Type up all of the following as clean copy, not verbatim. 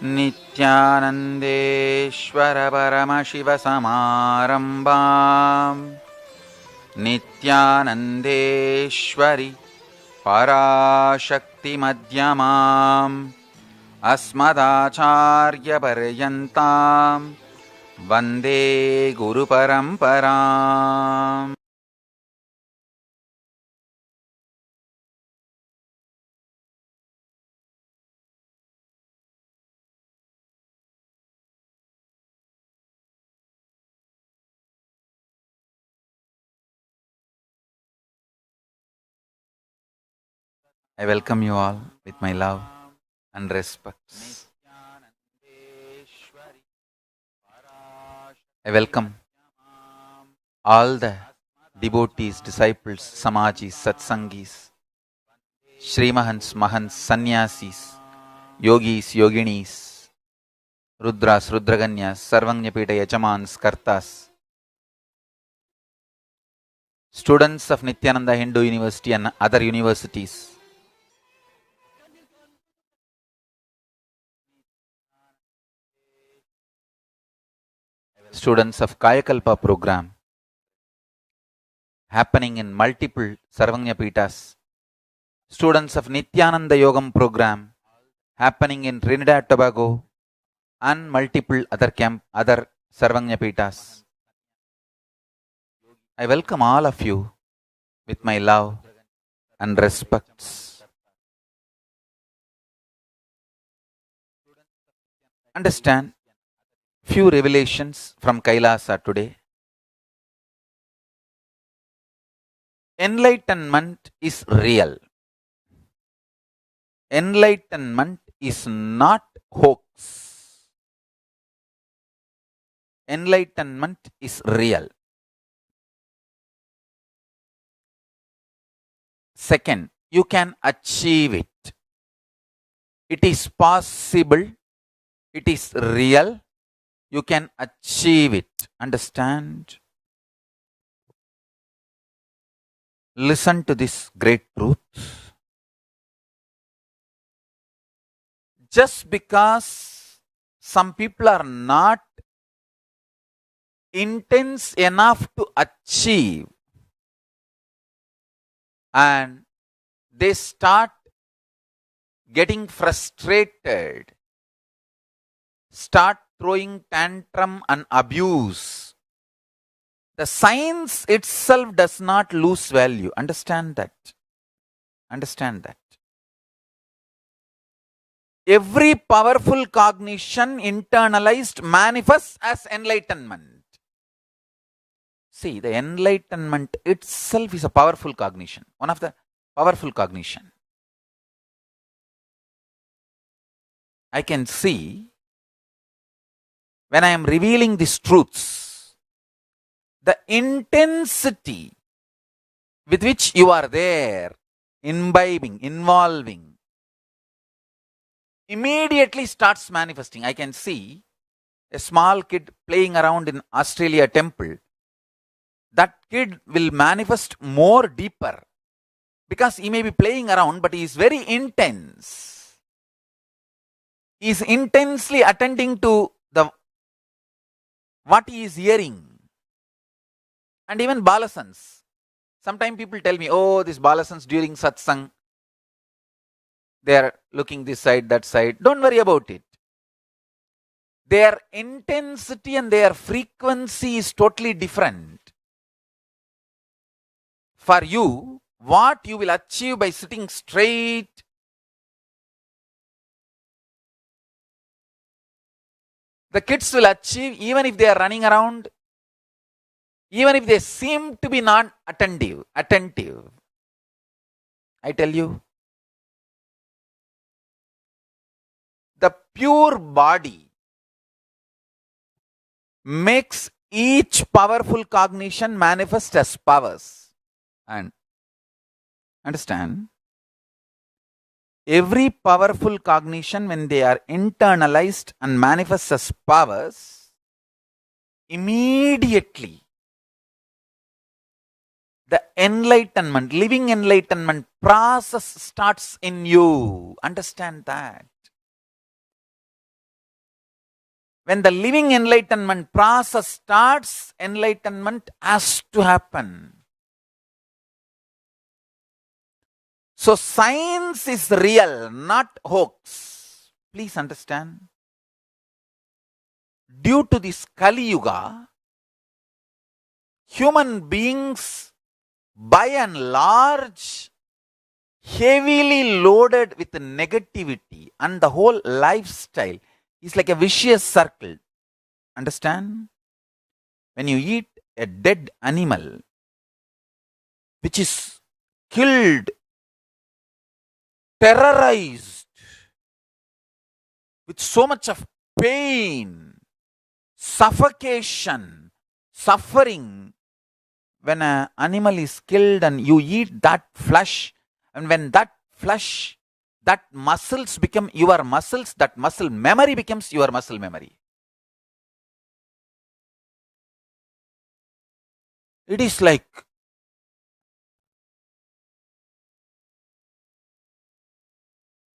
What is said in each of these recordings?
नित्यानन्देश्वर परमशिवसमारम्भाम् नित्यानन्देश्वरि पराशक्तिमध्यमाम् अस्मदाचार्यपर्यन्ताम् वन्दे गुरुपरम्पराम्. I welcome you all with my love and respect. I welcome all the devotees, disciples, samajis, satsangis, Srimahans, Mahans, Sannyasis, Yogis, Yoginis, Rudras, Rudraganyas, Sarvanyapita Yajamans, Kartas, students of Nityananda Hindu University and other universities, students of Kayakalpa program happening in multiple Sarvanyapitas, students of Nityananda Yogam program happening in Trinidad Tobago and multiple other Sarvanyapitas. I welcome all of you with my love and respects. Understand few revelations from Kailasa today. Enlightenment is real. Enlightenment is not hoax. Enlightenment is real. Second, you can achieve it. It is possible. It is real. You can achieve it. Understand? Listen to this great truth. Just because some people are not intense enough to achieve and they start getting frustrated, start throwing tantrum and abuse, the science itself does not lose value. Understand that. Understand that. Every powerful cognition internalized manifests as enlightenment. See, the enlightenment itself is a powerful cognition, one of the powerful cognition. I can see when I am revealing these truths, the intensity with which you are there, imbibing, involving, immediately starts manifesting. I can see a small kid playing around in Australia temple. That kid will manifest more deeper because he may be playing around, but he is very intense. He is intensely attending to what he is hearing. And even balasans. Sometimes people tell me, oh, these balasans during satsang, they are looking this side, that side. Don't worry about it. Their intensity and their frequency is totally different. For you, what you will achieve by sitting straight, the kids will achieve even if they are running around, even if they seem to be not attentive. I tell you, the pure body makes each powerful cognition manifest as powers. And understand, every powerful cognition, when they are internalized and manifest as powers, immediately the enlightenment, living enlightenment process starts in you. Understand that. When the living enlightenment process starts, enlightenment has to happen. So science is real, not hoax. Please understand. Due to this Kali Yuga, human beings by and large heavily loaded with negativity, and the whole lifestyle is like a vicious circle. Understand? When you eat a dead animal which is killed, terrorized with so much of pain, suffocation, suffering, when an animal is killed and you eat that flesh, and when that flesh, that muscles become your muscles, that muscle memory becomes your muscle memory. It is like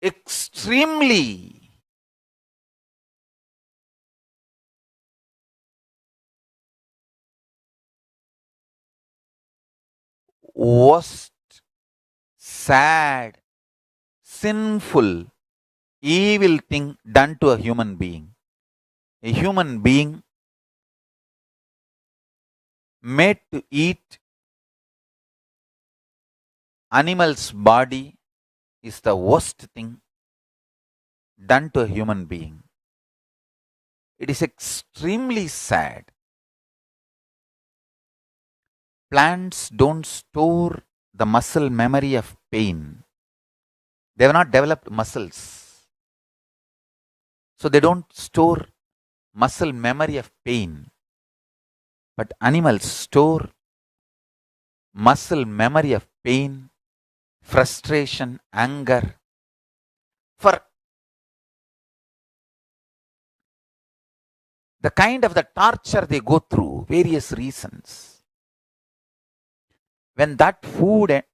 extremely worst, sad, sinful, evil thing done to a human being. A human being made to eat animal's body is the worst thing done to a human being. It is extremely sad. Plants don't store the muscle memory of pain. They have not developed muscles. So they don't store muscle memory of pain. But animals store muscle memory of pain, frustration, anger. For the kind of the torture they go through, various reasons. When that food,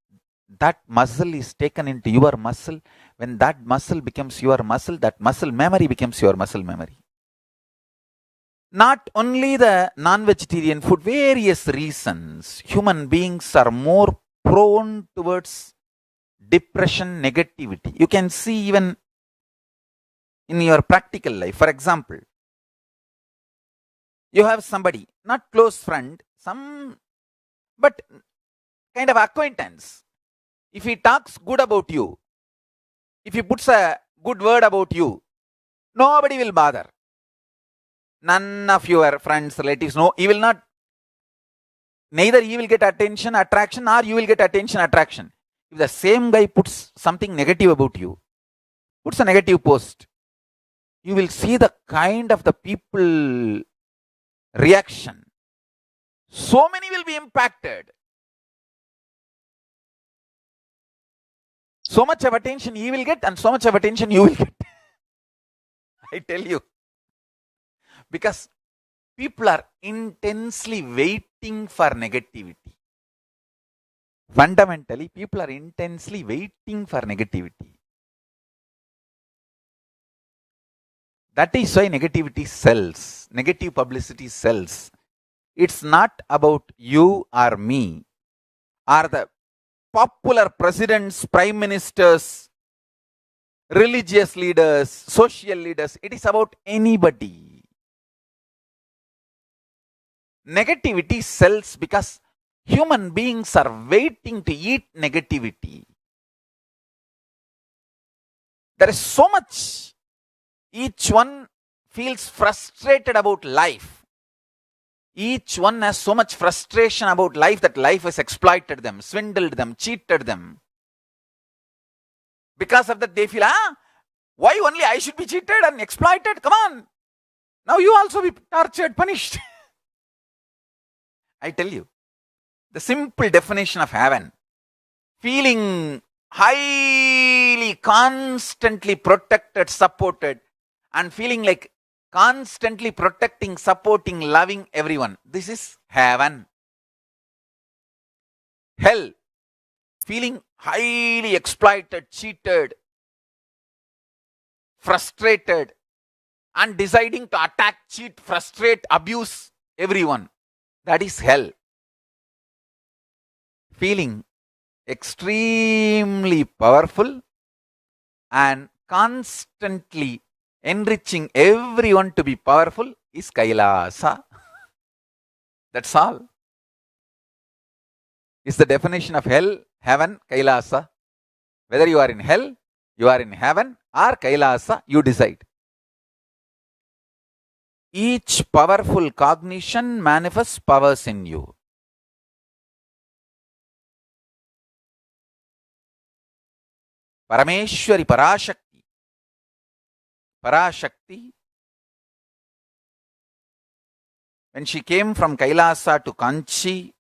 that muscle is taken into your muscle, when that muscle becomes your muscle, that muscle memory becomes your muscle memory. Not only the non-vegetarian food, various reasons, human beings are more prone towards depression, negativity. You can see even in your practical life. For example, you have somebody, not close friend, but kind of acquaintance. If he talks good about you, if he puts a good word about you, nobody will bother. None of your friends, relatives, no, he will not. Neither he will get attention, attraction, or you will get attention, attraction. If the same guy puts something negative about you, puts a negative post, you will see the kind of the people reaction. So many will be impacted. So much of attention he will get and so much of attention you will get. I tell you. Because people are intensely waiting for negativity. Fundamentally, people are intensely waiting for negativity. That is why negativity sells. Negative publicity sells. It's not about you or me or the popular presidents, prime ministers, religious leaders, social leaders. It is about anybody. Negativity sells because human beings are waiting to eat negativity. There is so much. Each one feels frustrated about life. Each one has so much frustration about life that life has exploited them, swindled them, cheated them. Because of that, they feel, why only I should be cheated and exploited? Come on. Now you also be tortured, punished. I tell you, the simple definition of heaven, feeling highly, constantly protected, supported, and feeling like constantly protecting, supporting, loving everyone. This is heaven. Hell, feeling highly exploited, cheated, frustrated, and deciding to attack, cheat, frustrate, abuse everyone. That is hell. Feeling extremely powerful and constantly enriching everyone to be powerful is Kailasa. That's all. Is the definition of hell, heaven, Kailasa. Whether you are in hell, you are in heaven, or Kailasa, you decide. Each powerful cognition manifests powers in you. Parameshwari, Parashakti. Parashakti, when she came from Kailasa to Kanchi,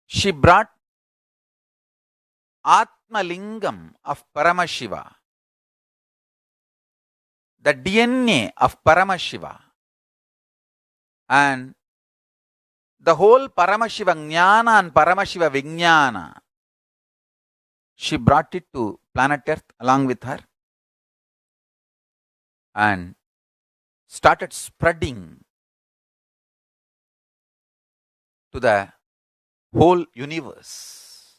she brought Atmalingam of Paramashiva, the DNA of Paramashiva, and the whole Paramashiva Jnana and Paramashiva Vijnana. She brought it to planet Earth along with her and started spreading to the whole universe.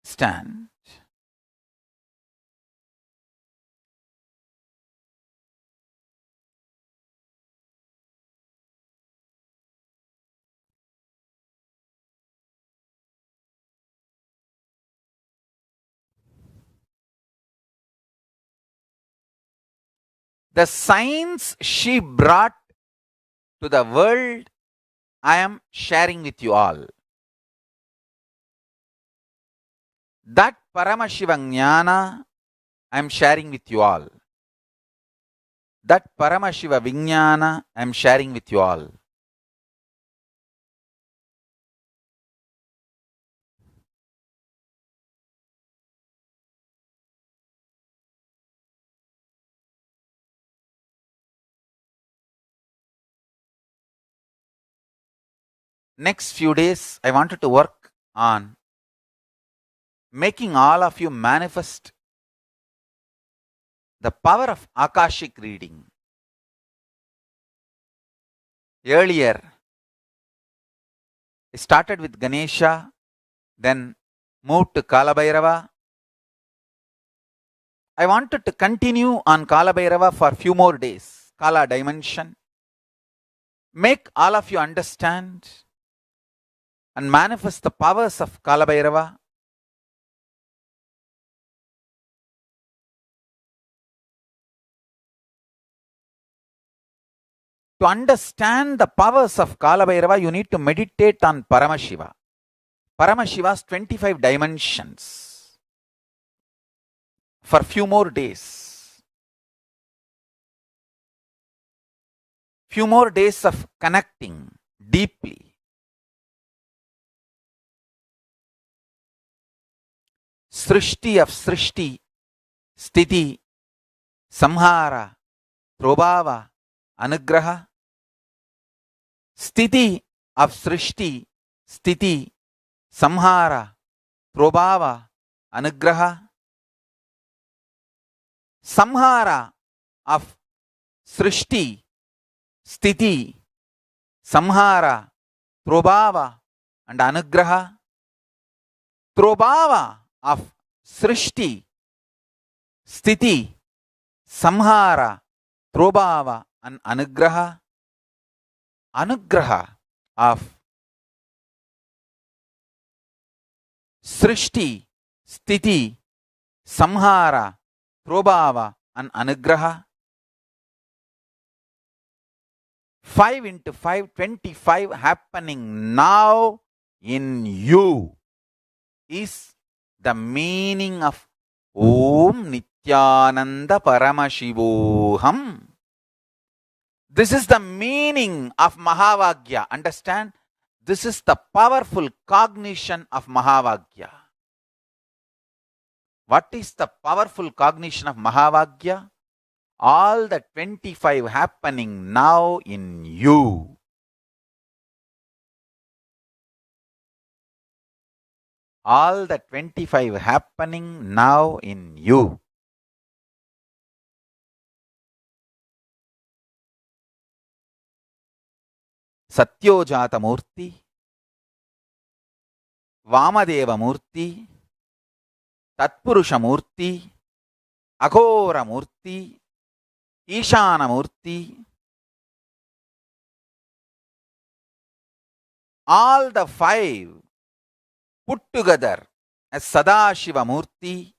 Stand. The signs she brought to the world, I am sharing with you all. That Paramashiva Jnana, I am sharing with you all. That Paramashiva Vijnana, I am sharing with you all. Next few days, I wanted to work on making all of you manifest the power of Akashic reading. Earlier, I started with Ganesha, then moved to Kalabhairava. I wanted to continue on Kalabhairava for a few more days, Kala dimension. Make all of you understand and manifest the powers of Kalabhairava. To understand the powers of Kalabhairava, you need to meditate on Paramashiva. Paramashiva's 25 dimensions for few more days. Few more days of connecting deeply. Srishti of Srishti, Sthiti, Samhara, Prabhava, Anugraha. Sthiti of Srishti, Sthiti, Samhara, Prabhava, Anugraha. Samhara of Srishti, Sthiti, Samhara, Prabhava and Anugraha. Prabhava of Srishti, Sthiti, Samhara, Prabhava and Anugraha. Anugraha of Srishti, Sthiti, Samhara, Prabhava and Anugraha. 5 into 5, 25 happening now in you is the meaning of Om Nityananda Paramashivoham. This is the meaning of Mahavagya. Understand? This is the powerful cognition of Mahavagya. What is the powerful cognition of Mahavagya? All the 25 happening now in you. all the 25 happening now in you. Satyojata Murti, Vamadeva Murti, Tatpurusha Murti, Aghora Murti, Ishana Murti, all the 5 put together as Sadashiva Murti,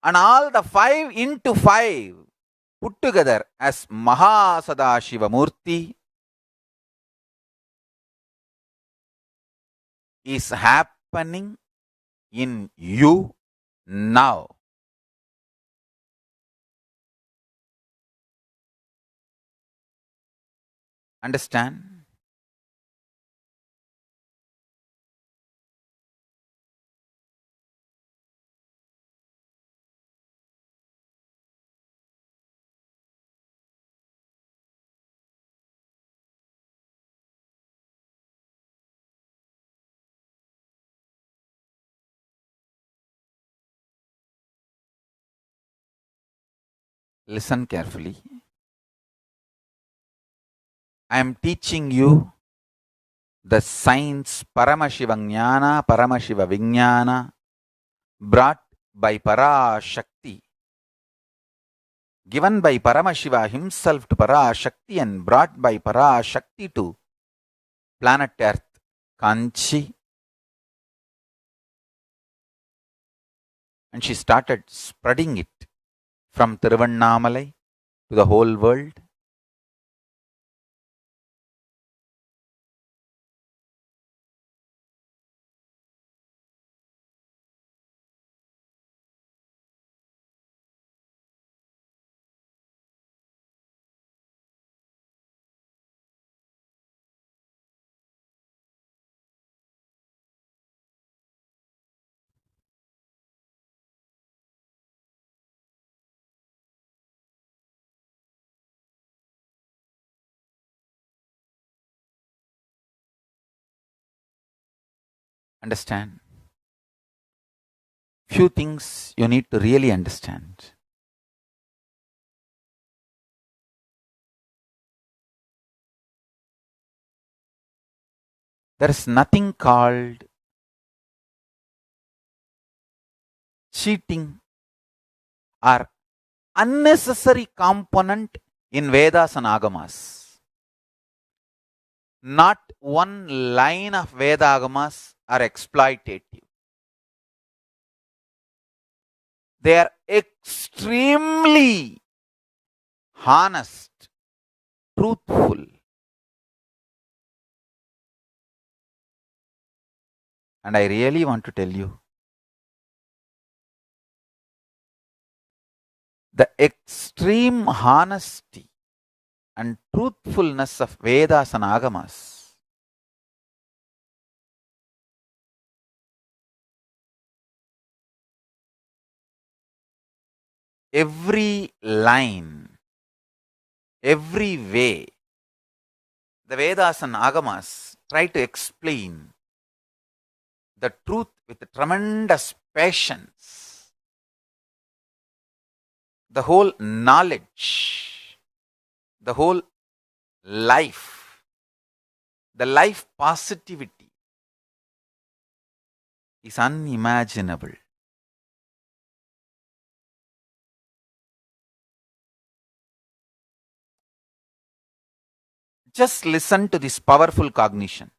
and all the 5 into 5 put together as Mahasadashiva Murti is happening in you now. Understand? Listen carefully. I am teaching you the science Paramashiva Jnana, Paramashiva Vijnana, brought by Parashakti, given by Paramashiva himself to Parashakti and brought by Parashakti to planet Earth, Kanchi. And she started spreading it from Tiruvannamalai to the whole world. Understand? Few things you need to really understand. There is nothing called cheating or unnecessary component in Vedas and Agamas. Not one line of Veda Agamas are exploitative. They are extremely honest, truthful. And I really want to tell you, the extreme honesty and truthfulness of Vedas and Agamas every line, every way, the Vedas and Agamas try to explain the truth with tremendous patience. The whole knowledge, the whole life, the life positivity is unimaginable. Just listen to this powerful cognition.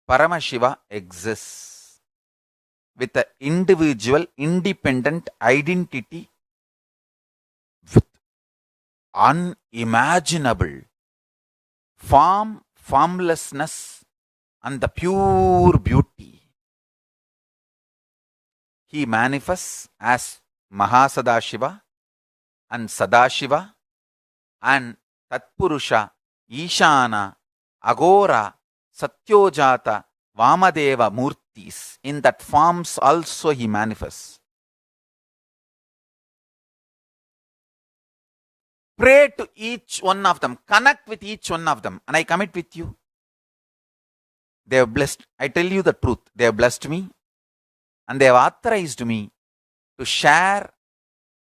Paramashiva exists with an individual, independent identity with unimaginable form, formlessness, and the pure beauty. He manifests as Mahasadashiva and Sadashiva and Tatpurusha, Ishana, Aghora, Satyojata, Vamadeva Murtis. In that forms also he manifests. Pray to each one of them, connect with each one of them, and I commit with you. They have blessed, I tell you the truth, they have blessed me and they have authorized me to share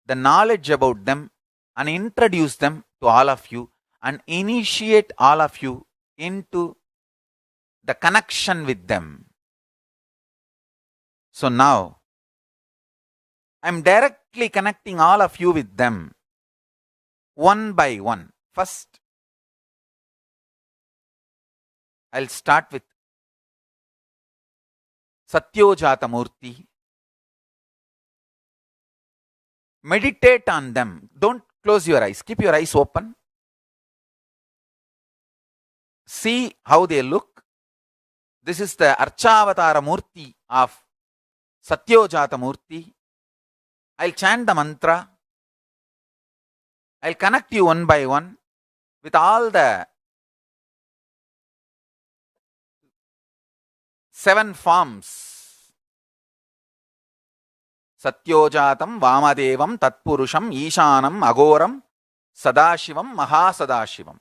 the knowledge about them and introduce them to all of you and initiate all of you into the connection with them. So now I'm directly connecting all of you with them one by one. First, I'll start with Satyojata Murti. Meditate on them. Don't close your eyes. Keep your eyes open. See how they look. This is the Archavatara Murti of Satyojata Murti. I'll chant the mantra. I'll connect you one by one with all the 7 forms. Satyojatam, Vamadevam, Tatpurusham, Ishanam, Agoram, Sadashivam, Mahasadashivam.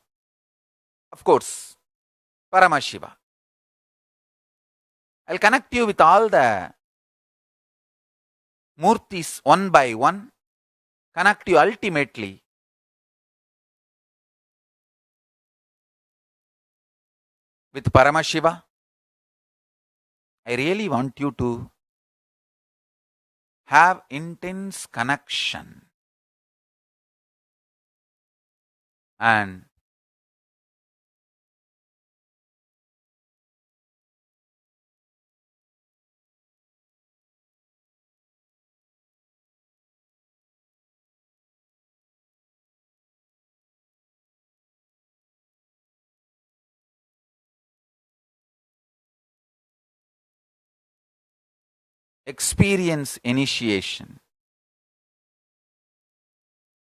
Of course, Paramashiva. I'll connect you with all the Murtis one by one, connect you ultimately with Paramashiva. I really want you to have intense connection and experience initiation.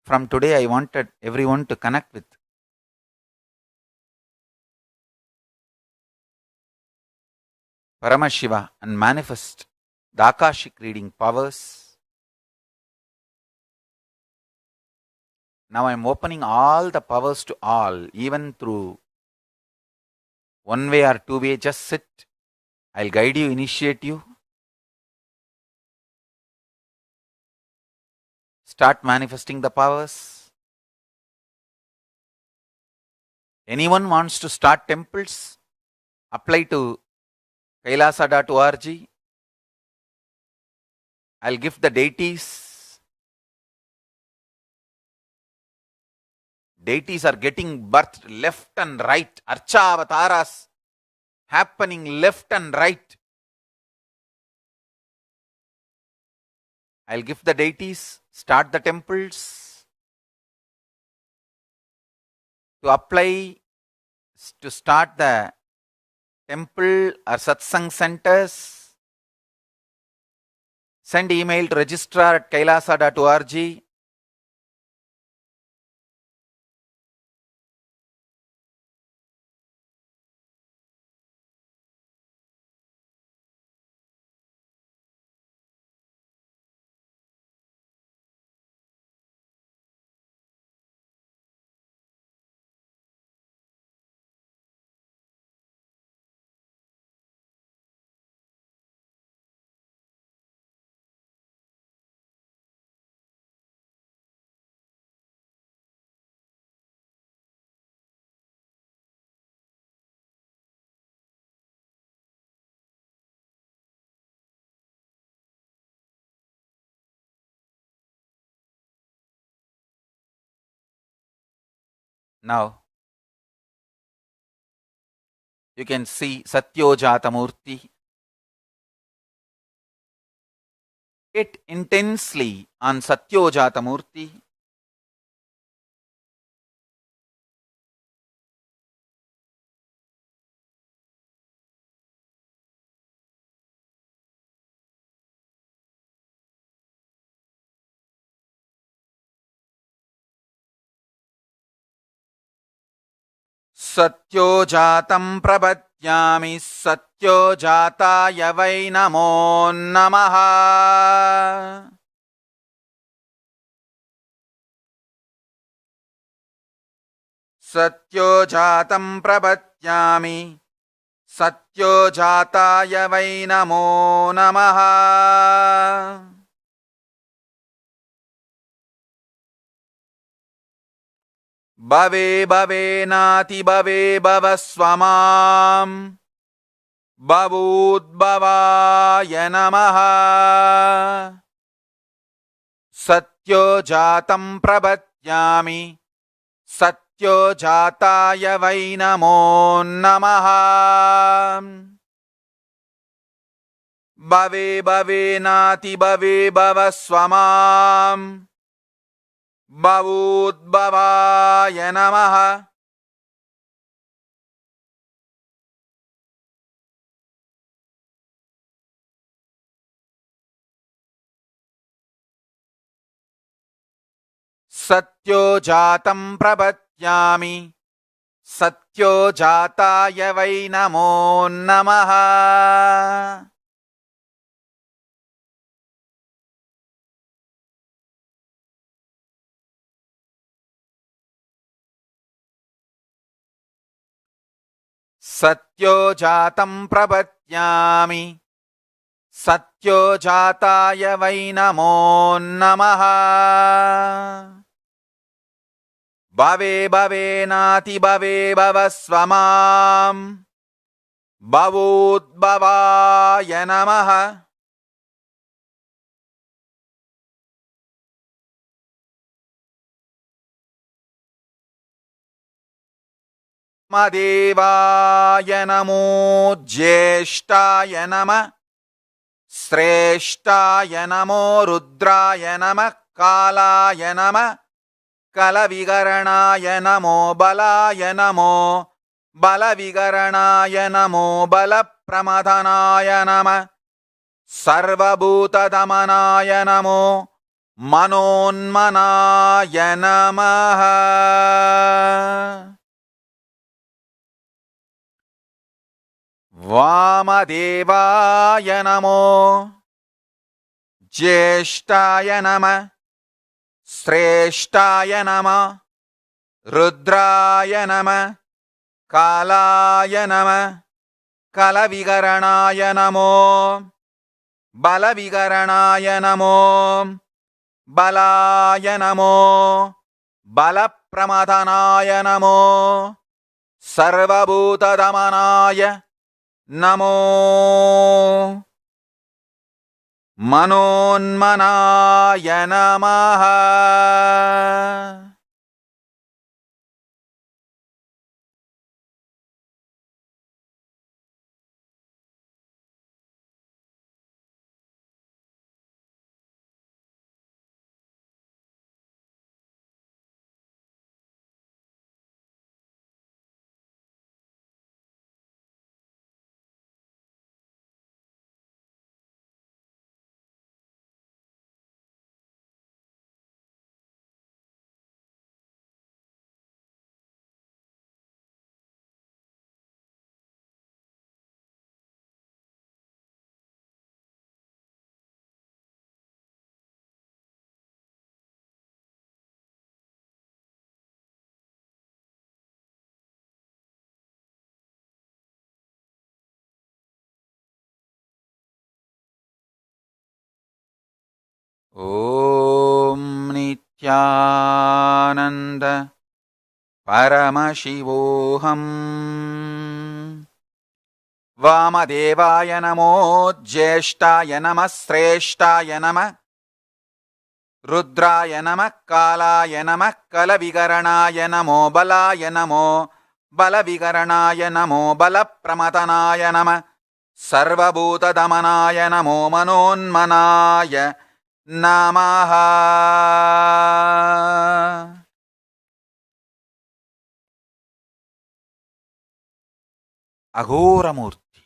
From today, I wanted everyone to connect with Paramashiva and manifest the Akashic reading powers. Now I am opening all the powers to all, even through one way or two way. Just sit. I'll guide you, initiate you. Start manifesting the powers. Anyone wants to start temples? Apply to kailasa.org. I'll give the deities. Deities are getting birthed left and right. Archavataras happening left and right. I'll give the deities. Start the temples. To apply, to start the temple or satsang centers, send email to registrar@kailasa.org. Now, you can see Satyojata Murti. It intensely on Satyojata Murti. Satyojatam prabhatyami Satyojataya vai namo namaha. Satyojatam prabhatyami सत्यो जाताय वै नमो नमः। भवे भवेनाति भवे भवस्वमाम् भवूद्भवाय नमः। सत्यो जातं प्रपद्यामि सत्यो जाताय वै नमो नमः। भवे भवेनाति भवे भवस्वमाम् भवूद्भवाय नमः। सत्यो जातं प्रपद्यामि सत्यो जाताय वै नमो नमः। सत्यो जातं प्रपद्यामि सत्यो जाताय वै नमो नमः। भवे भवेनाति भवे भवस्वमाम् भवूद्भवाय नमः। देवाय नमो ज्येष्ठाय नमः श्रेष्ठाय नमो रुद्राय नमः कालाय नमः कलविकरणाय नमो बलाय नमो बलविकरणाय नमो बलप्रमथनाय नमः सर्वभूतदमनाय नमो मनोन्मनाय नमः। वामदेवाय नमो ज्येष्ठाय नमः श्रेष्ठाय नमः रुद्राय नमः कालाय नमः कलविकरणाय नमो बलविकरणाय नमो बलाय नमो बलप्रमथनाय नमो सर्वभूतदमनाय नमो मनोन्मनाय नमः। ॐ नित्यानन्द परमशिवोऽहम्। वामदेवाय नमो ज्येष्ठाय नमः श्रेष्ठाय नमः रुद्राय नमः कालाय नमः कलविकरणाय नमो बलाय नमो बलविकरणाय नमो बलप्रमथनाय नमः सर्वभूतदमनाय नमो मनोन्मनाय नमः। अघोरमूर्ति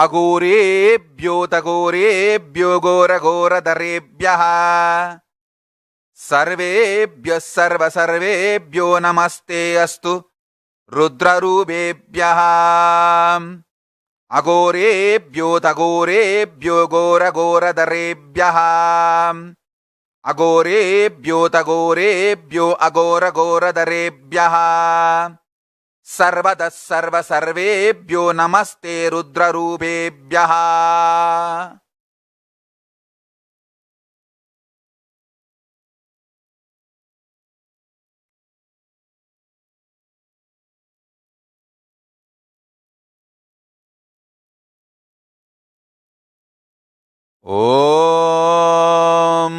अघोरेभ्योतघोरेभ्यो घोरघोरधरेभ्यः सर्वेभ्यः सर्वसर्वेभ्यो नमस्ते अस्तु रुद्ररूपेभ्यः। अघोरेभ्योतघोरेभ्यो घोरघोरधरेभ्यः अघोरेभ्योतघोरेभ्यो अघोरघोरधरेभ्यः सर्वतः सर्वेभ्यो नमस्ते रुद्ररूपेभ्यः। ओम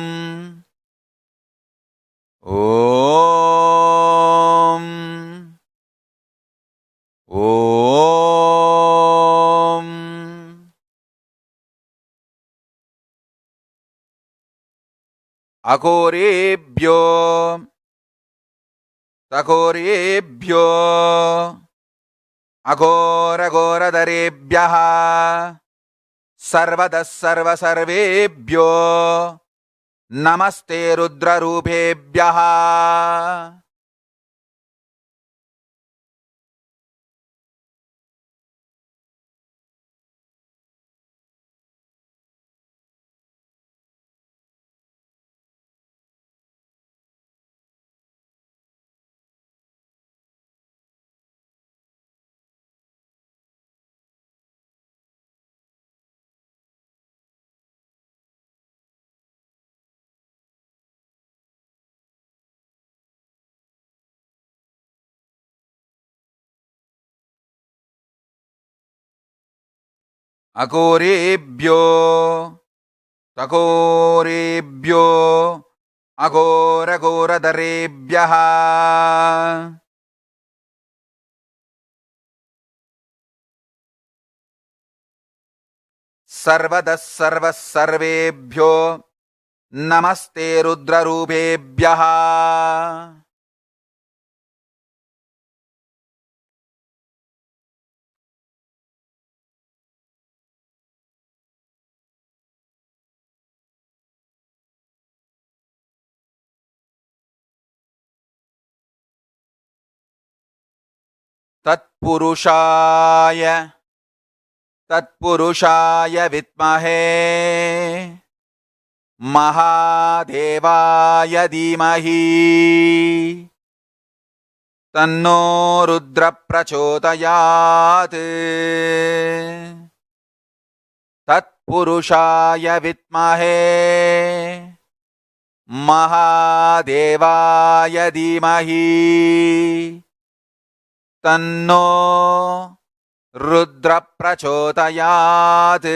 ओम ओम अघोरेभ्यो तघोरेभ्यो अघोरघोरधरेभ्यः सर्वतः सर्वेभ्यो नमस्ते रुद्ररूपेभ्यः। अघोरेभ्यो तघोरेभ्यो अघोरघोरधरेभ्यः सर्वतः सर्वेभ्यो नमस्ते रुद्ररूपेभ्यः। तत्पुरुषाय विद्महे महादेवाय धीमहि तन्नो रुद्र प्रचोदयात्। तत्पुरुषाय विद्महे महादेवाय धीमहि तन्नो रुद्र प्रचोदयात्।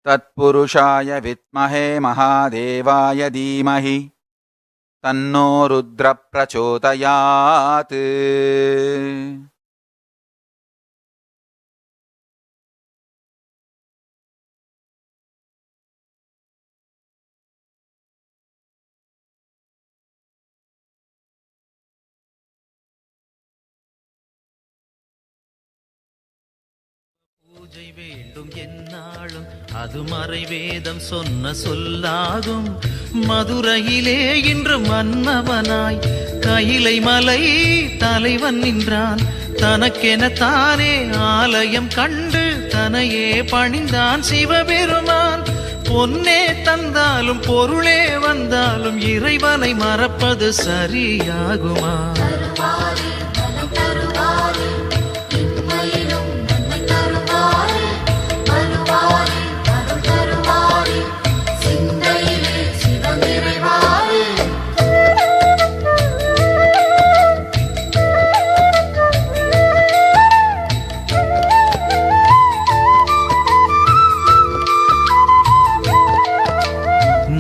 तत्पुरुषाय विद्महे महादेवाय धीमहि तन्नो रुद्र प्रचोदयात्। பூஜை வேண்டும் என்னாலும் அது மறைவேதம் சொன்ன சொல்லாகும். மதுரையிலே இன்று மன்னவனாய் கையிலை மலை தலைவன் நின்றான். தனக்கென தானே ஆலயம் கண்டு தனையே பணிந்தான் சிவபெருமான். பொன்னே தந்தாலும் பொருளே வந்தாலும் இறைவனை மறப்பது சரியாகுமா?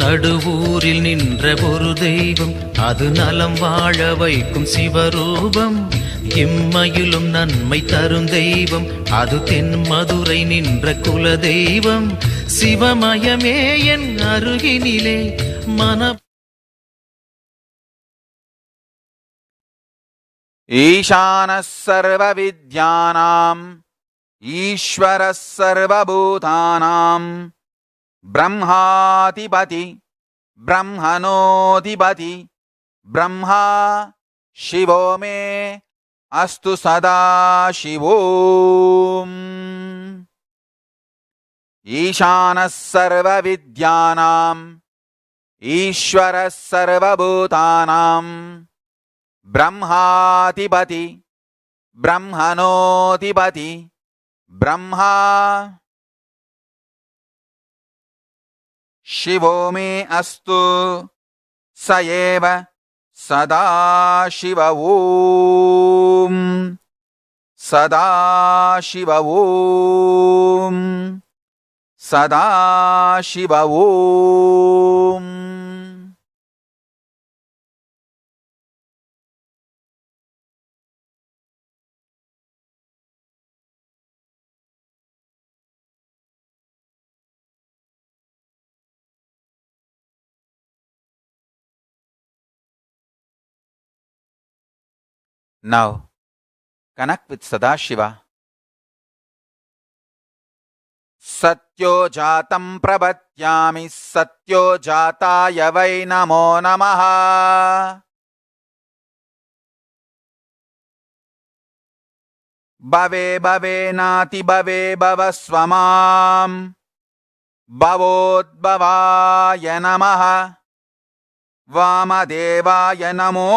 நடுவூரில் நின்ற ஒரு தெய்வம், அது நலம் வாழ வைக்கும் சிவரூபம். இம்மையிலும் நன்மை தரும் தெய்வம், அது தென் மதுரை நின்ற குல தெய்வம். சிவமயமே என் அருகினிலே மன ईशानः सर्वविद्यानाम् ईश्वरः सर्वभूतानां ब्रह्माधिपति ब्रह्मणोऽधिपति ब्रह्मा शिवो मे अस्तु सदा शिवोम्। ईशानः सर्वविद्यानाम् ईश्वरः सर्वभूतानां ब्रह्माधिपति ब्रह्मणोऽधिपति ब्रह्मा शिवो मे अस्तु स एव सदा शिव ओम्। सदा शिव ओम्। सदा शिव ओम्। Now connect with Sadashiva. सत्यो जातं प्रपद्यामि सत्यो जाताय वै नमो नमः। भवे भवे नाति भवे भव स्वमाम् भवोद्भवाय नमः। वामदेवाय नमो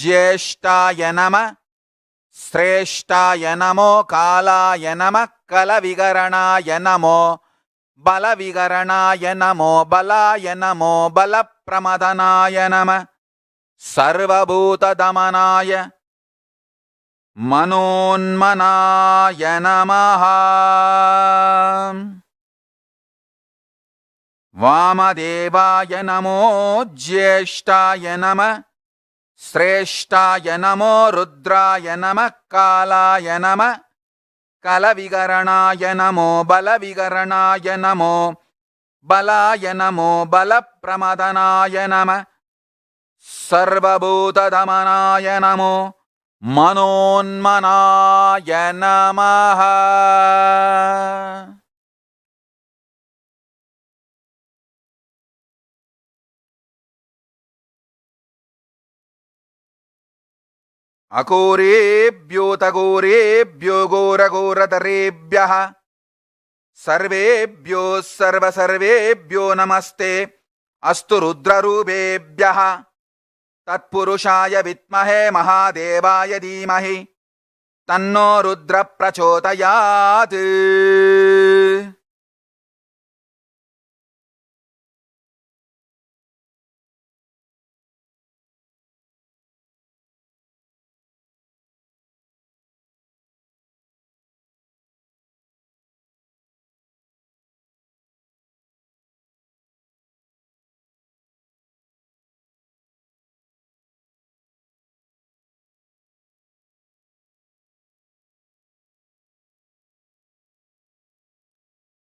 ज्येष्ठाय नमः श्रेष्ठाय नमो कालाय नमः कलविकरणाय नमो बलविकरणाय नमो बलाय नमो बलप्रमदनाय नमः सर्वभूतदमनाय मनोन्मनाय नमः। वामदेवाय नमो ज्येष्ठाय नमः श्रेष्ठाय नमो रुद्राय नमः कालाय नमः कलविकरणाय नमो बलविकरणाय नमो बलाय नमो बलप्रमदनाय नमः सर्वभूतदमनाय नमो मनोन्मनाय नमः। अघोरेभ्योऽतघोरेभ्यो घोरघोरतरेभ्यः सर्वेभ्यो सर्वसर्वेभ्यो नमस्ते अस्तु रुद्ररूपेभ्यः। तत्पुरुषाय विद्महे महादेवाय धीमहि तन्नो रुद्र प्रचोदयात्।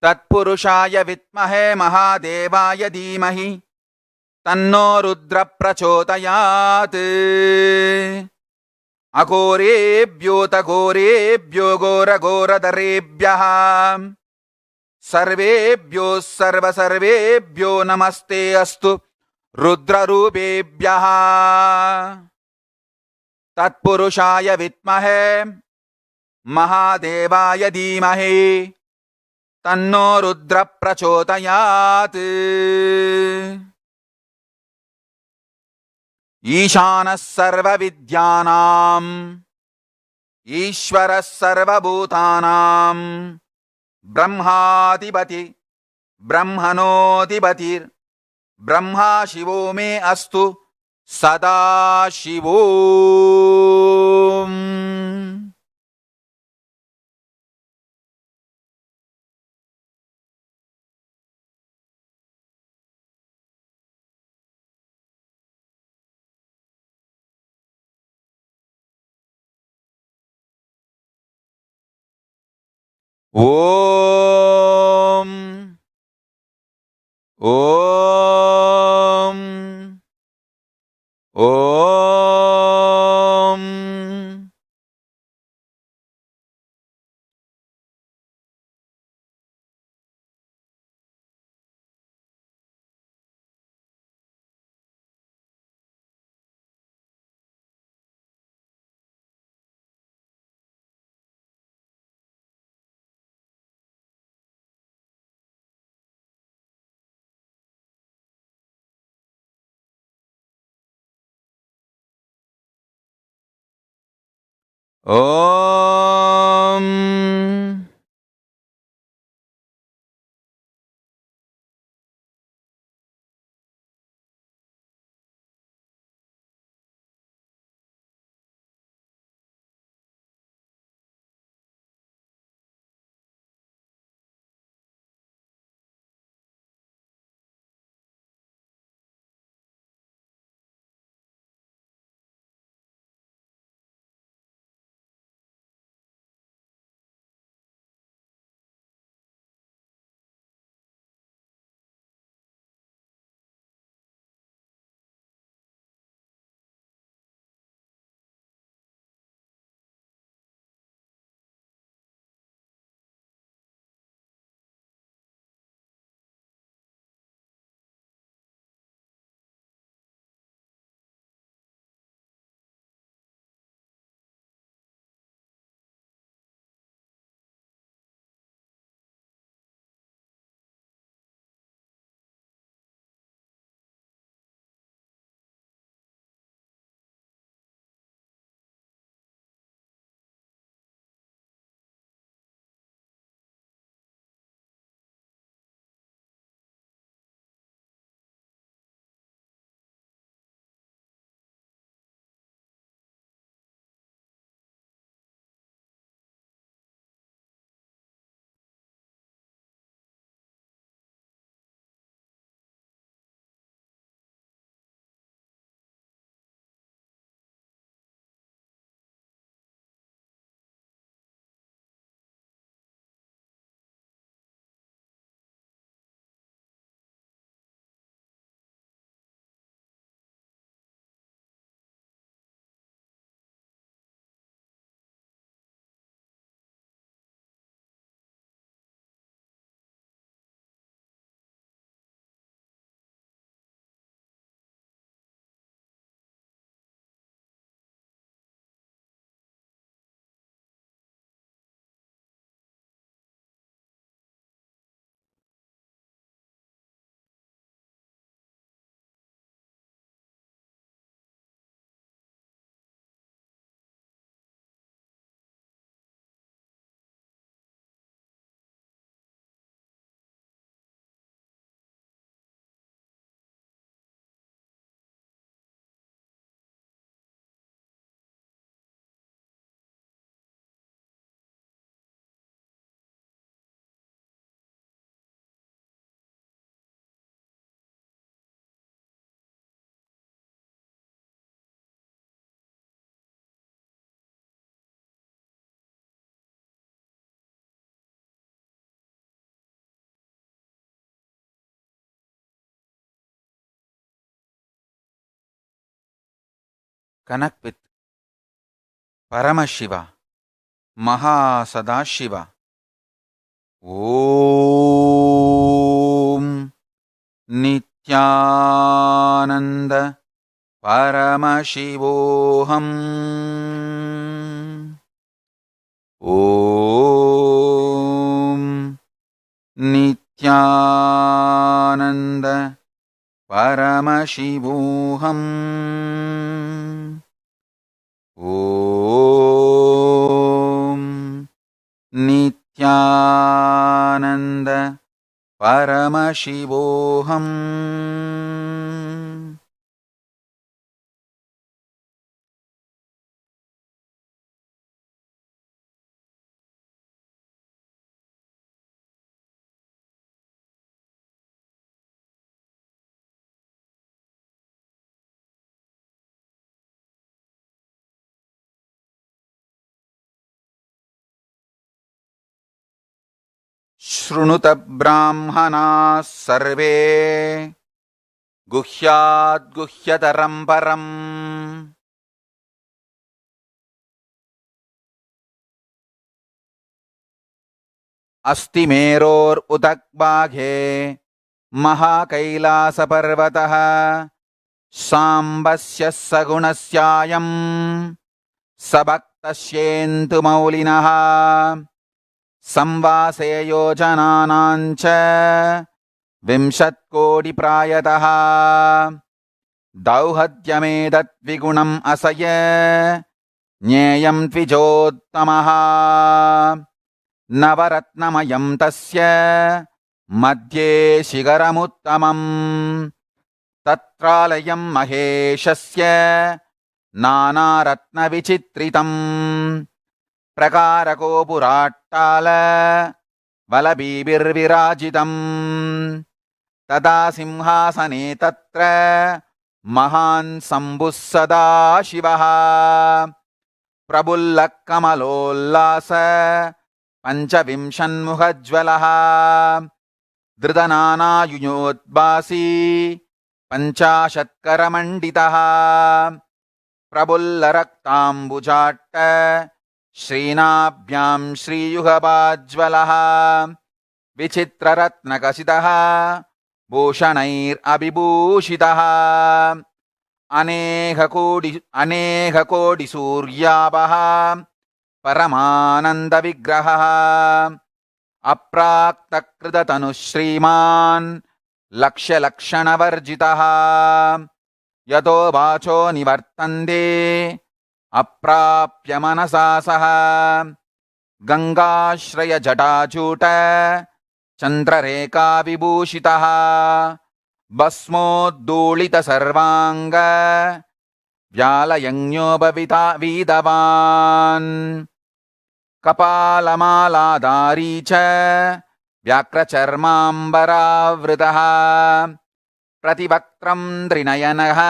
तत्पुरुषाय विद्महे महादेवाय धीमहि तन्नो रुद्र प्रचोदयात्। अघोरेभ्योऽतघोरेभ्यो घोरघोरतरेभ्यः सर्वेभ्यो सर्वसर्वेभ्यो नमस्ते अस्तु रुद्ररूपेभ्यः। तत्पुरुषाय विद्महे महादेवाय धीमहि तन्नो रुद्र प्रचोदयात्। ईशानः सर्वविद्यानाम् ईश्वरः सर्वभूतानां ब्रह्माधिपति ब्रह्मणोऽधिपति ब्रह्मा शिवो मे अस्तु सदा शिवोम्। Om. Om. Om. Om. Connect with Paramashiva, Mahasadashiva. Om Nityananda Paramashivoham. Om Nityananda Paramashivoham. Om Nityananda Paramashivoham. शृणुत ब्राह्मणाः सर्वे गुह्याद्गुह्यतरं परम् अस्ति मेरोरुदग्बाघे महाकैलासपर्वतः साम्बस्य सगुणस्यायम् सबक्तस्येन्तुमौलिनः संवासे योजनानाञ्च 20,000,000,000 दौहद्यमेतद्विगुणम् असय ज्ञेयं द्विजोत्तमः नवरत्नमयं तस्य मध्ये शिखरमुत्तमम् तत्रालयं महेशस्य नानारत्नविचित्रितम् प्रकारकोपुराट्टाल वलबीभिर्विराजितम् तदा सिंहासने तत्र महान् शम्भुः सदा शिवः प्रबुल्लः कमलोल्लास पञ्चविंशन्मुखज्ज्वलः धृतनानायुयोद्भासी 50करमण्डितः प्रबुल्लरक्ताम्बुजाट्ट श्रीनाभ्यां श्रीयुगपाज्ज्वलः विचित्ररत्नकसितः भूषणैरभिभूषितः अनेककोटिसूर्याभः परमानन्दविग्रहः अप्राक्तकृततनुः श्रीमान् लक्ष्यलक्षणवर्जितः यतो वाचो निवर्तन्ते अप्राप्य मनसा सह गंगाश्रयजटाचूट चन्द्ररेखाविभूषितः भस्मोद्धूलितसर्वाङ्ग व्यालयज्ञोपवीतवान् कपालमालाधारी च व्याक्रचर्माम्बरावृतः प्रतिवक्त्रं त्रिनयनः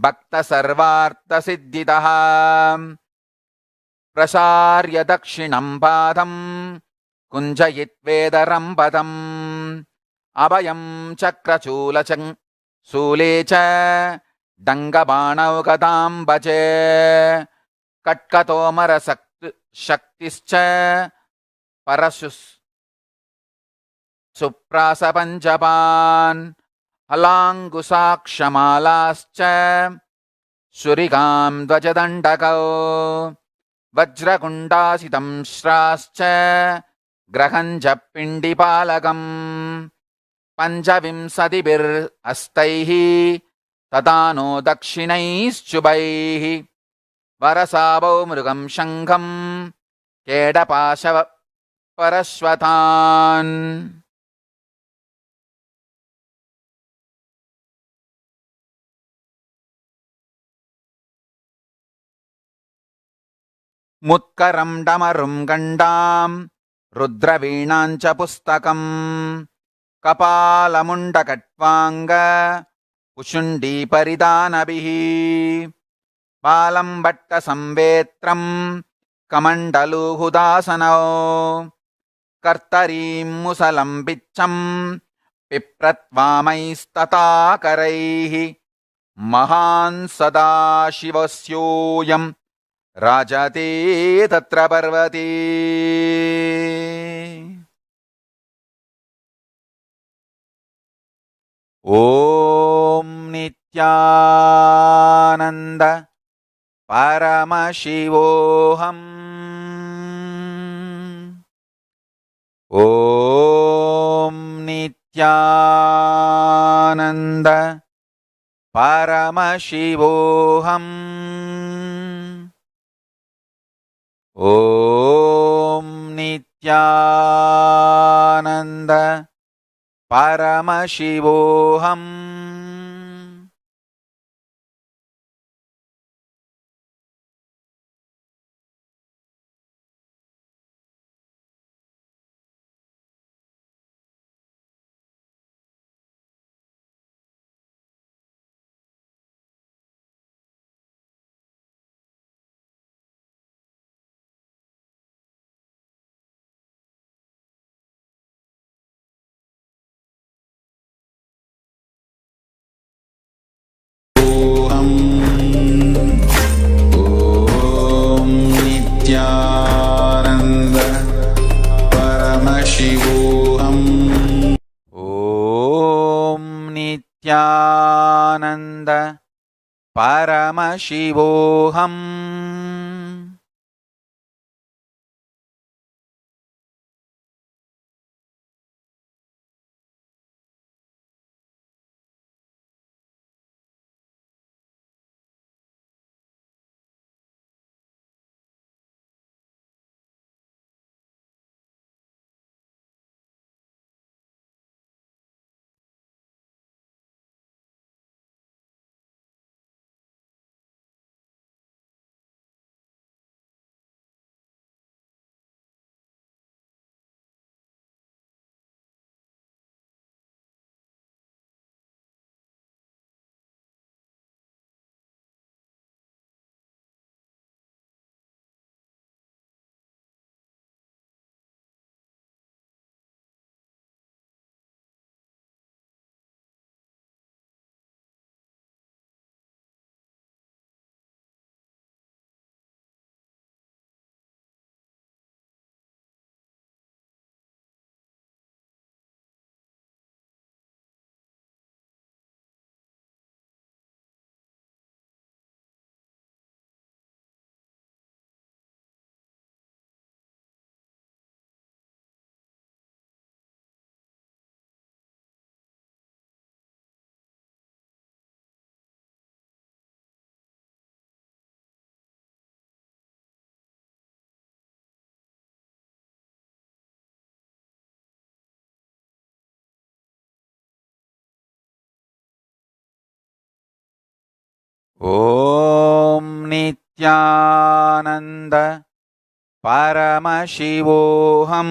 भक्तसर्वार्थसिद्धितः प्रसार्य दक्षिणं पादं कुञ्जयित्वेदरं पदम् अभयं चक्रचूले च डङ्गबाणौ भजे कट्कतोमरशक्तिश्च परशुः सुप्रासपञ्चपान् हलाङ्कुशाक्षमालाश्च शुरिकां ध्वजदण्डकौ वज्रकुण्डासितं श्राश्च ग्रहञ्च पिण्डिपालकम् 25 तथा नो दक्षिणैश्चुभैः वरसावौ मृगं शङ्खं केडपाशव परश्वतान् मुत्करं डमरुं गण्डां रुद्रवीणां च पुस्तकम् कपालमुण्डकट्वाङ्ग उशुण्डीपरिधानभिः बालं भट्टसंवेत्रं कमण्डलूहुदासनौ कर्तरीं मुसलं पिच्छं पिप्रत्वामैस्तथाकरैः महान् सदाशिवस्योऽयं राजते तत्र पर्वते ॐ नित्यानन्द परमशिवोऽहम् ॐ नित्यानन्द परमशिवोऽहम् ॐ नित्यानन्द परमशिवोऽहम् Nityananda Paramashivoham. Om Nityananda Paramashivoham.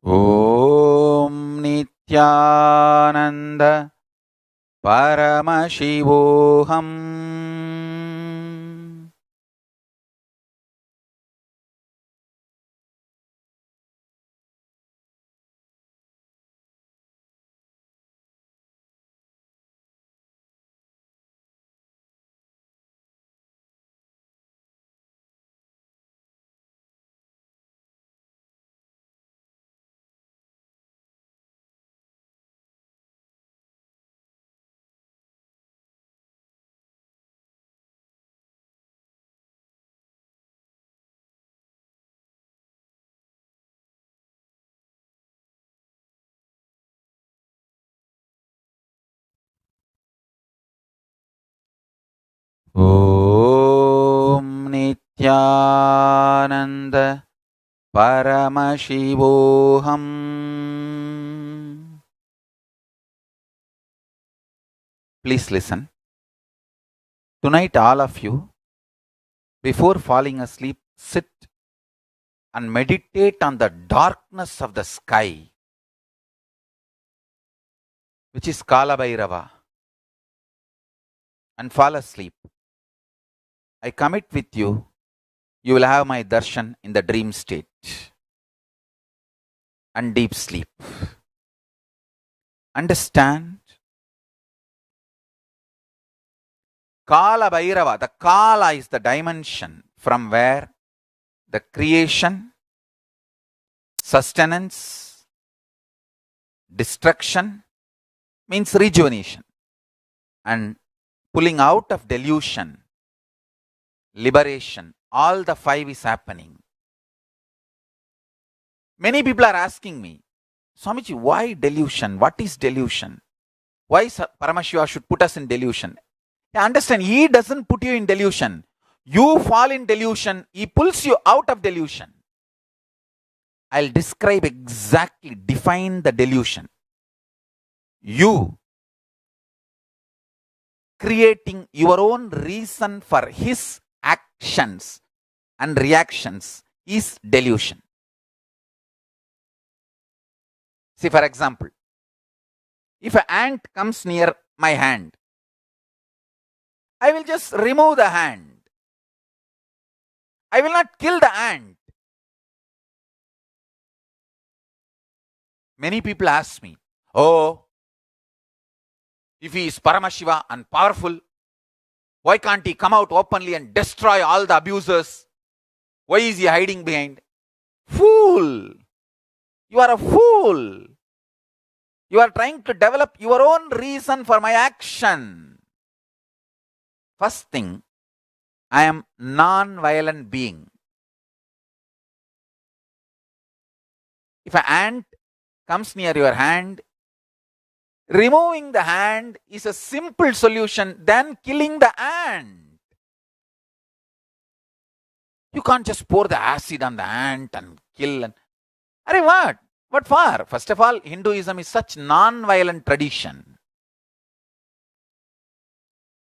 Om Nityananda Paramashivoham. Om Nityananda Paramashivoham. Please listen. Tonight, all of you, before falling asleep, sit and meditate on the darkness of the sky, which is Kala Bhairava, and fall asleep. I commit with you, you will have my darshan in the dream state and deep sleep. Understand? Kala Bhairava, the Kala is the dimension, from where the creation, sustenance, destruction means rejuvenation, and pulling out of delusion, liberation, all the five is happening. Many people are asking me, Swamiji, why delusion? What is delusion? Why Paramashiva should put us in delusion? Understand, he doesn't put you in delusion. You fall in delusion, he pulls you out of delusion. I'll describe exactly, define the delusion. You creating your own reason for his actions and reactions is delusion. See, for example, if an ant comes near my hand, I will just remove the hand. I will not kill the ant. Many people ask me, oh, if he is Paramashiva and powerful, why can't he come out openly and destroy all the abusers? Why is he hiding behind? Fool! You are a fool. You are trying to develop your own reason for my action. First thing, I am non-violent being. If an ant comes near your hand, removing the hand is a simple solution than killing the ant. You can't just pour the acid on the ant and kill. Arey, what? What for? First of all, Hinduism is such non-violent tradition.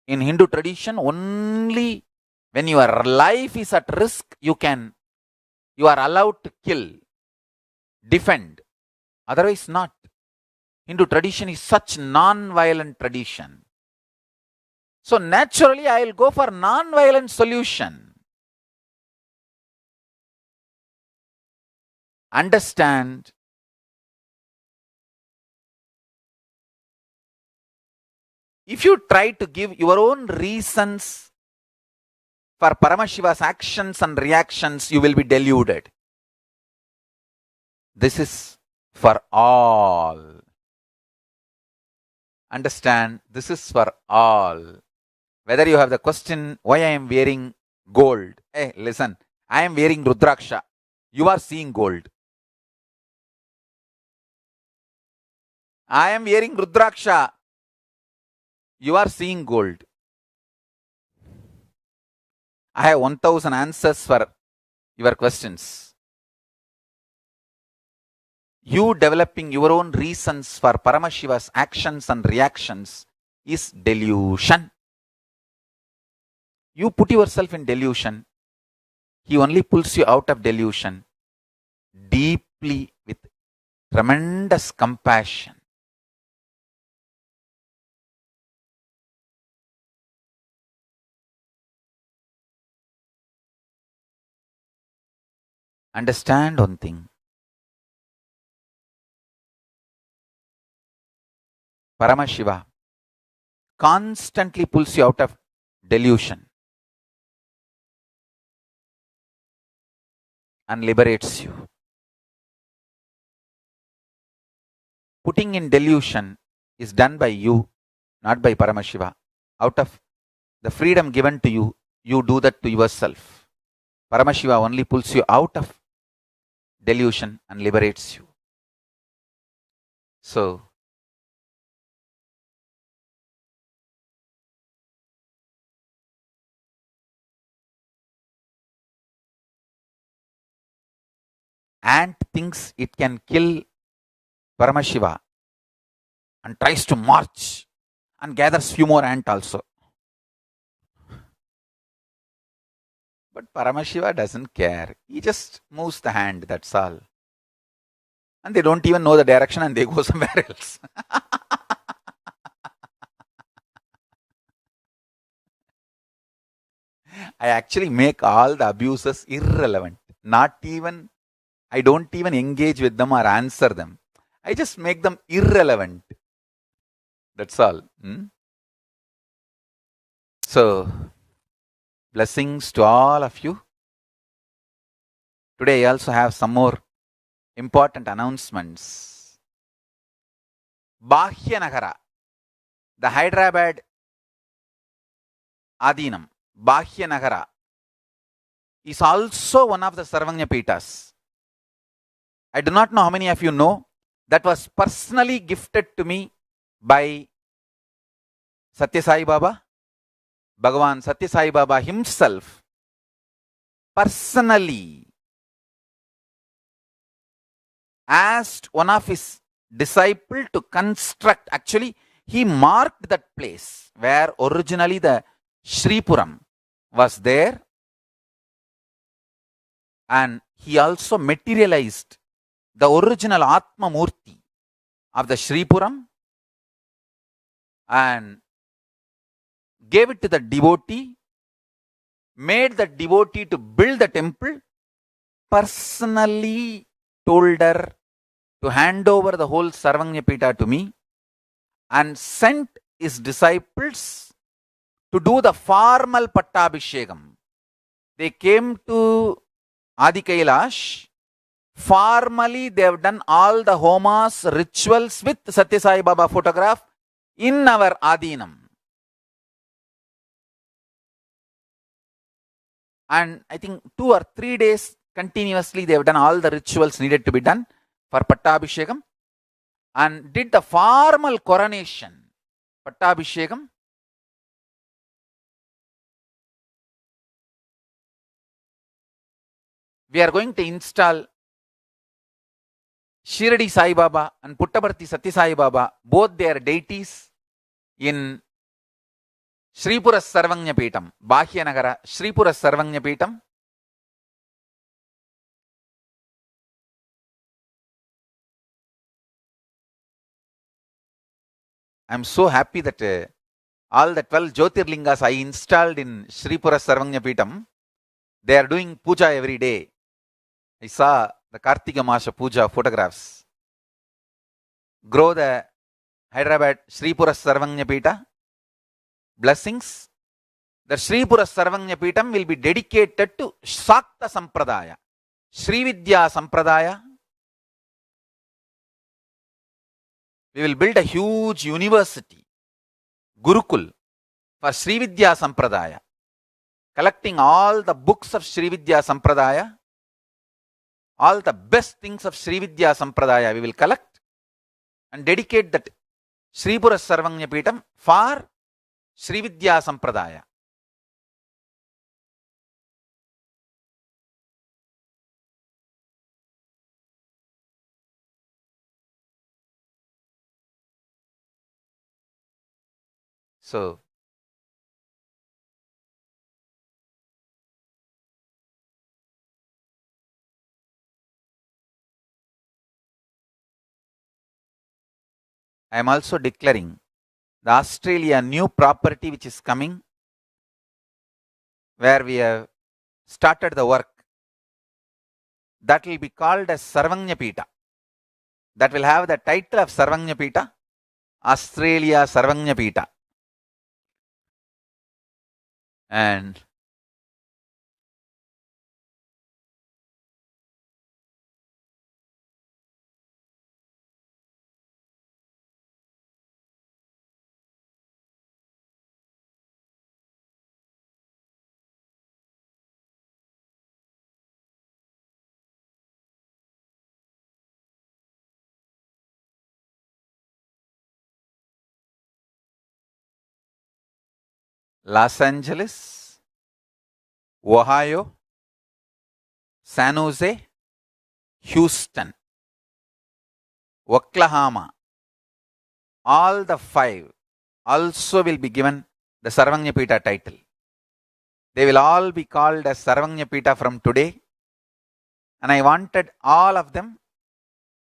In Hindu tradition, only when your life is at risk, you are allowed to kill, defend. Otherwise not. Hindu tradition is such non-violent tradition. So naturally, I will go for non-violent solution. Understand, if you try to give your own reasons for Paramashiva's actions and reactions, you will be deluded. This is for all. Understand, this is for all. Whether you have the question, why I am wearing gold? Hey, listen, I am wearing Rudraksha. You are seeing gold. I am wearing Rudraksha. You are seeing gold. I have 1000 answers for your questions. You developing your own reasons for Paramashiva's actions and reactions is delusion. You put yourself in delusion. He only pulls you out of delusion deeply with tremendous compassion. Understand one thing. Paramashiva constantly pulls you out of delusion and liberates you. Putting in delusion is done by you, not by Paramashiva. Out of the freedom given to you, you do that to yourself. Paramashiva only pulls you out of delusion and liberates you. So, ant thinks it can kill Paramashiva and tries to march and gathers few more ant also. But Paramashiva doesn't care. He just moves the hand, that's all. And they don't even know the direction and they go somewhere else. I actually make all the abusers irrelevant. I don't even engage with them or answer them. I just make them irrelevant. That's all. So, Blessings to all of you. Today I also have some more important announcements. Bhagyanagara, the Hyderabad Adinam, Bhagyanagara, is also one of the Sarvanya Pitas. I do not know how many of you know, that was personally gifted to me by Satya Sai Baba. Bhagavan Satya Sai Baba himself personally asked one of his disciples to construct. Actually, he marked that place where originally the Shripuram was there, and he also materialized the original Atma Murti of the Shripuram and gave it to the devotee, made the devotee to build the temple, personally told her to hand over the whole Sarvanyapita to me, and sent his disciples to do the formal Pattabhishekam. They came to Adi Kailash. Formally, they have done all the homas, rituals with Satya Sai Baba photograph in our Adinam. And I think 2 or 3 days continuously they have done all the rituals needed to be done for Pattabhishekam and did the formal coronation. Pattabhishekam. We are going to install Shirdi Sai Baba and Puttaparthi Satya Sai Baba, both their deities, in Sripura Sarvanyapitam, Bhagyanagara, Sripura Sarvanyapitam. I am so happy that all the 12 Jyotirlingas I installed in Sripura Sarvanyapitam, they are doing puja every day. I saw the Kartika Masha puja photographs. Grow the Hyderabad Sripura Sarvanyapita. Blessings. The Sripura Sarvanyapitam will be dedicated to Shakta Sampradaya, Srividya Sampradaya. We will build a huge university, Gurukul, for Srividya Sampradaya, collecting all the books of Srividya Sampradaya, all the best things of Srividya Sampradaya we will collect and dedicate that Sripura Sarvanyapitam for Srividya Sampradaya. So, I am also declaring the Australia new property which is coming, where we have started the work, that will be called as Sarvanyapita. That will have the title of Sarvanyapita, Australia Sarvanyapita. And Los Angeles, Ohio, San Jose, Houston, Oklahoma, all the 5 also will be given the Sarvanyapita title. They will all be called as Sarvanyapita from today. And I wanted all of them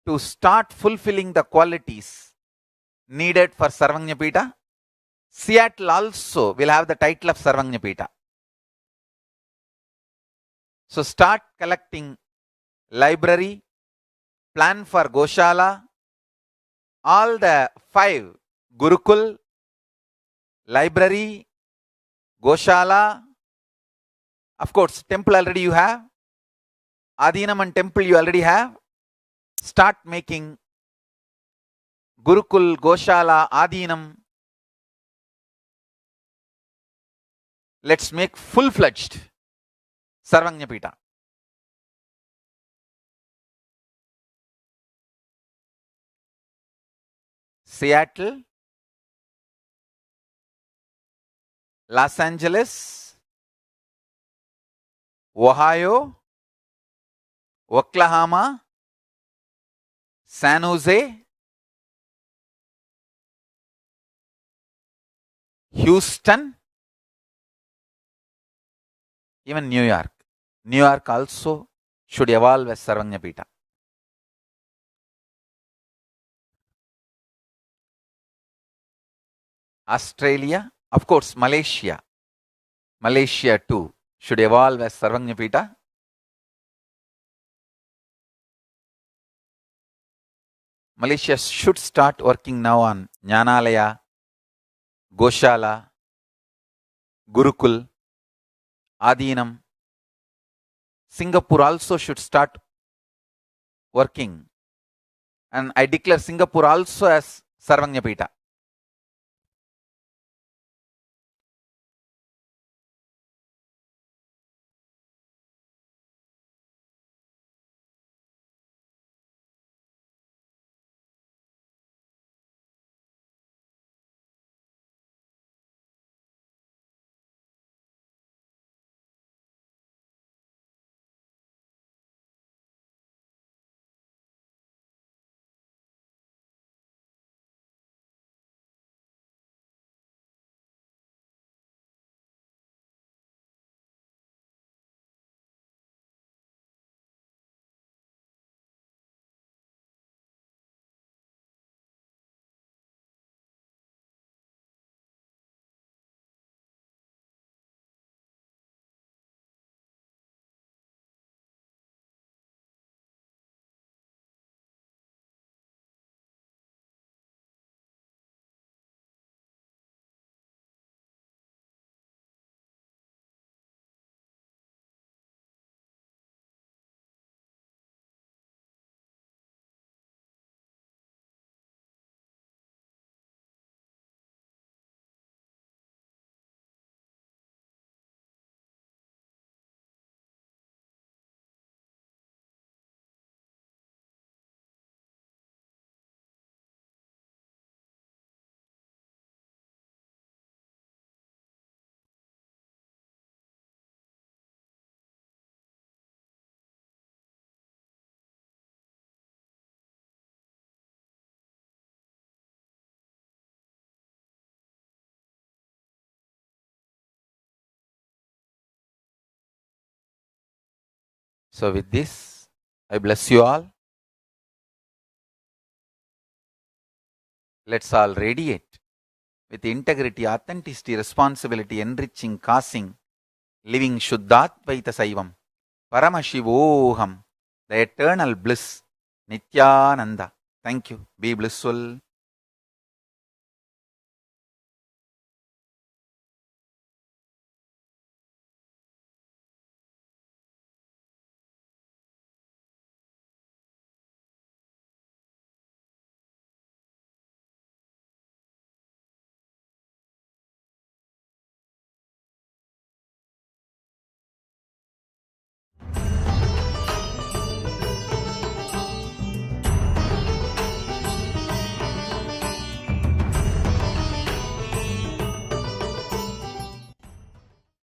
to start fulfilling the qualities needed for Sarvanyapita. Seattle also will have the title of Sarvanyapita. So start collecting library, plan for Goshala, all the 5 Gurukul, library, Goshala, Of course, temple already you have. Adhinam and temple you already have. Start making Gurukul, Goshala, Adhinam. Let's make full-fledged Sarvajñapita. Seattle, Los Angeles, Ohio, Oklahoma, San Jose, Houston, even New York. New York also should evolve as Sarvajñapita. Australia, of course, Malaysia. Malaysia too should evolve as Sarvajñapita. Malaysia should start working now on Jnanalaya, Goshala, Gurukul, Adhinam. Singapore also should start working. And I declare Singapore also as Sarvajñapita. So with this, I bless you all. Let's all radiate with integrity, authenticity, responsibility, enriching, causing, living Shuddhatvaita Saivam, Paramashivoham, the eternal bliss, Nityananda. Thank you. Be blissful.